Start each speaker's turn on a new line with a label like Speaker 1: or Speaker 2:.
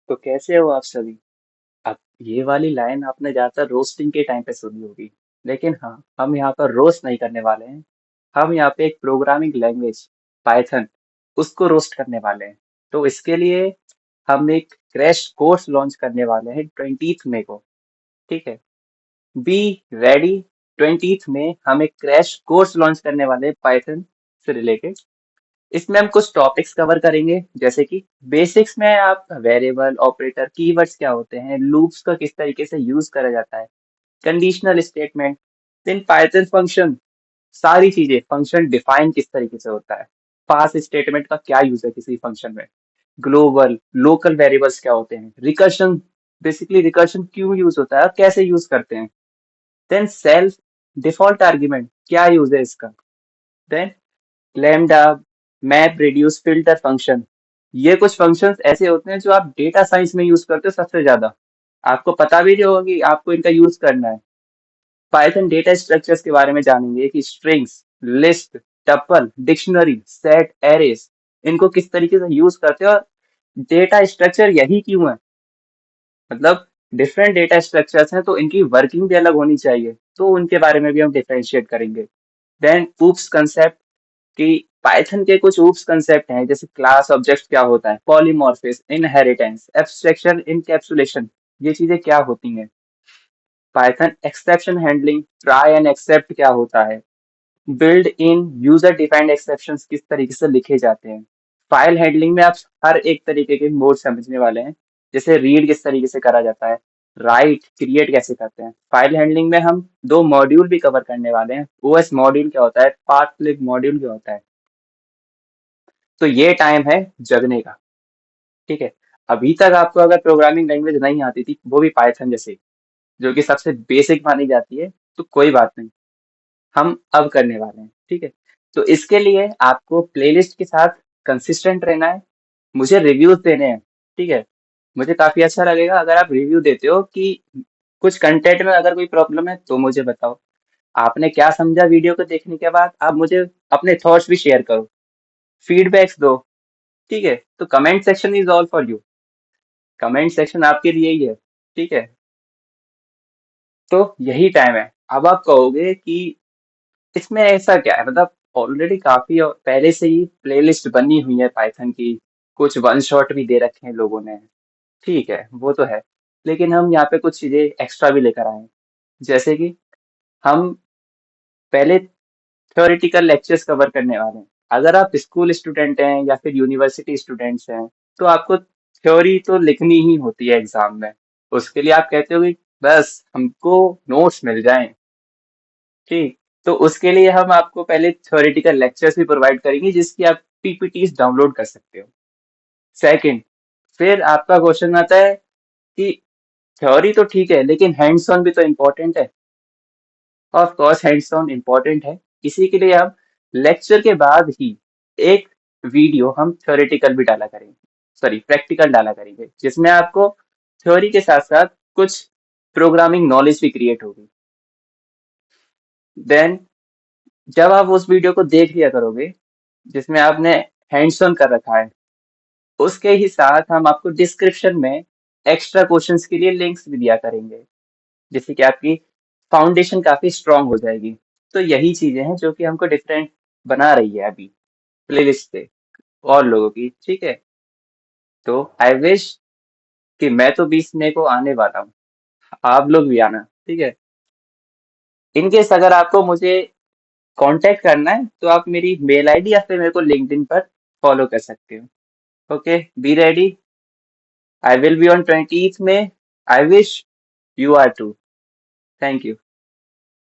Speaker 1: तो कैसे हो आप सभी। अब ये वाली लाइन आपने ज्यादातर रोस्टिंग के टाइम पे सुनी होगी, लेकिन हाँ, हम यहाँ पर रोस्ट नहीं करने वाले हैं। हम यहाँ पे एक प्रोग्रामिंग लैंग्वेज पाइथन उसको रोस्ट करने वाले हैं। तो इसके लिए हम एक क्रैश कोर्स लॉन्च करने वाले हैं 20th मई को। ठीक है, बी रेडी। 20th में हम एक क्रैश कोर्स लॉन्च करने वाले हैं पाइथन से रिलेटेड। इसमें हम कुछ टॉपिक्स कवर करेंगे, जैसे कि बेसिक्स में आप वेरिएबल, ऑपरेटर, कीवर्ड्स क्या होते हैं, लूप्स का किस तरीके से यूज करा जाता है, conditional statement, then Python function, सारी चीजें, फंक्शन डिफाइन किस तरीके से होता है, पास स्टेटमेंट का क्या यूज है किसी फंक्शन में, ग्लोबल लोकल वेरिएबल्स क्या होते हैं, रिकर्शन, बेसिकली रिकर्शन क्यों यूज होता है और कैसे यूज करते हैं, देन सेल्फ डिफॉल्ट आर्ग्यूमेंट क्या यूज है इसका, then lambda, map, reduce, filter function. ये कुछ फंक्शंस ऐसे होते हैं जो आप डेटा साइंस में यूज करते हो सबसे ज्यादा। आपको पता भी नहीं होगा कि आपको इनका यूज करना है। पाइथन डेटा स्ट्रक्चर्स के बारे में जानेंगे कि strings, list, tuple, dictionary, set, arrays, इनको किस तरीके से यूज करते हैं और डेटा स्ट्रक्चर यही क्यों है। मतलब डिफरेंट डेटा स्ट्रक्चर्स हैं तो इनकी वर्किंग भी अलग होनी चाहिए, तो उनके बारे में भी हम डिफरेंशिएट करेंगे। देन ऊप्स कंसेप्ट, कि पाइथन के कुछ ऊप्स कंसेप्ट हैं, जैसे क्लास, ऑब्जेक्ट क्या होता है, पॉलीमॉर्फिस, इनहेरिटेंस, एब्स्ट्रैक्शन, इनकैप्सुलेशन, ये चीजें क्या होती हैं। Python exception handling, try and except क्या होता है, built in user defined exceptions किस तरीके से लिखे जाते हैं। फाइल हैंडलिंग में आप हर एक तरीके के मोड समझने वाले हैं, जैसे रीड किस तरीके से करा जाता है, राइट, क्रिएट कैसे करते हैं। फाइल हैंडलिंग में हम दो मॉड्यूल भी कवर करने वाले हैं, ओएस मॉड्यूल क्या होता है, पाथ लिब मॉड्यूल क्या होता है। तो ये टाइम है जगने का। ठीक है, अभी तक आपको अगर प्रोग्रामिंग लैंग्वेज नहीं आती थी, वो भी पाइथन जैसे, जो कि सबसे बेसिक मानी जाती है, तो कोई बात नहीं, हम अब करने वाले हैं। ठीक है, तो इसके लिए आपको प्लेलिस्ट के साथ कंसिस्टेंट रहना है, मुझे रिव्यूज देने हैं। ठीक है, मुझे काफी अच्छा लगेगा अगर आप रिव्यू देते हो कि कुछ कंटेंट में अगर कोई प्रॉब्लम है तो मुझे बताओ। आपने क्या समझा वीडियो को देखने के बाद, आप मुझे अपने थॉट्स भी शेयर करो, फीडबैक्स दो। ठीक है, तो comment section is all for you. Comment section आपके लिए ही है। ठीक है, तो यही टाइम है। अब आप कहोगे कि इसमें ऐसा क्या है, मतलब ऑलरेडी काफी पहले से ही प्लेलिस्ट बनी हुई है पाइथन की, कुछ वन शॉट भी दे रखे हैं लोगों ने। ठीक है, वो तो है, लेकिन हम यहाँ पे कुछ चीजें एक्स्ट्रा भी लेकर आए हैं। जैसे कि हम पहले थ्योरेटिकल लेक्चर्स कवर करने वाले हैं। अगर आप स्कूल स्टूडेंट हैं या फिर यूनिवर्सिटी स्टूडेंट्स हैं, तो आपको थ्योरी तो लिखनी ही होती है एग्जाम में। उसके लिए आप कहते हो कि बस हमको नोट्स मिल जाएं। ठीक, तो उसके लिए हम आपको पहले थ्योरेटिकल लेक्चर्स भी प्रोवाइड करेंगे, जिसकी आप पीपीटीज डाउनलोड कर सकते हो। सेकंड, फिर आपका क्वेश्चन आता है कि थ्योरी तो ठीक है, लेकिन हैंड्स ऑन भी तो इम्पोर्टेंट है। Of course hands on important है, इसी के लिए हम लेक्चर के बाद ही एक वीडियो हम थ्योरेटिकल भी डाला करेंगे, सॉरी प्रैक्टिकल डाला करेंगे, जिसमें आपको थ्योरी के साथ साथ कुछ प्रोग्रामिंग नॉलेज भी क्रिएट होगी। देन जब आप उस वीडियो को देख लिया करोगे जिसमें आपने हैंड्स ऑन कर रखा है, उसके ही साथ हम आपको डिस्क्रिप्शन में एक्स्ट्रा क्वेश्चंस के लिए लिंक्स भी दिया करेंगे, जिससे कि आपकी फाउंडेशन काफी स्ट्रांग हो जाएगी। तो यही चीजें हैं जो कि हमको डिफरेंट बना रही है अभी प्लेलिस्ट से और लोगों की। ठीक है, तो आई विश कि मैं तो 20 मई को आने वाला हूँ, आप लोग भी आना। ठीक है, इनकेस अगर आपको मुझे कांटेक्ट करना है तो आप मेरी मेल आईडी या फिर मेरे को लिंक्डइन पर फॉलो कर सकते हो। Okay, be ready. I will be on 20th में। I wish you are too. Thank you.